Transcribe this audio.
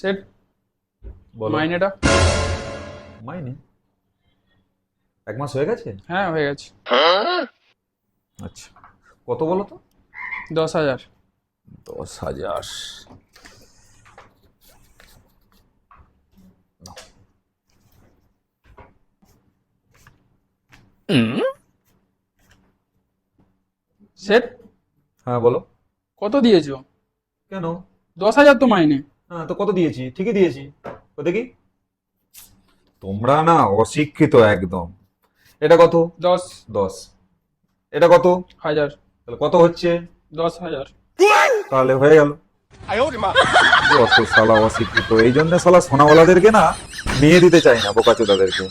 Set বলো। মাইনেটা। মাইনে 1 মাস হয়ে গেছে? হ্যাঁ হয়ে গেছে। আচ্ছা, কত বলো তো? 10,000। 10,000। সেট হ্যাঁ বলো। কত দিয়েছো? কেন? 10,000 তো মাইনে। হ্যাঁ তো কত দিয়েছি? ঠিকই দিয়েছি। কত কি? তোমরা না অশিক্ষিত একদম। এটা কত? 10,000। 10। এটা কত? তাহলে কত হচ্ছে? 10,000। তাহলে হয়ে গেল। অত শালা অশিক্ষিত, এই জন্য শালা সোনাওয়ালাদেরকে না মেয়ে দিতে চাই না, বোকাচোদাদেরকে।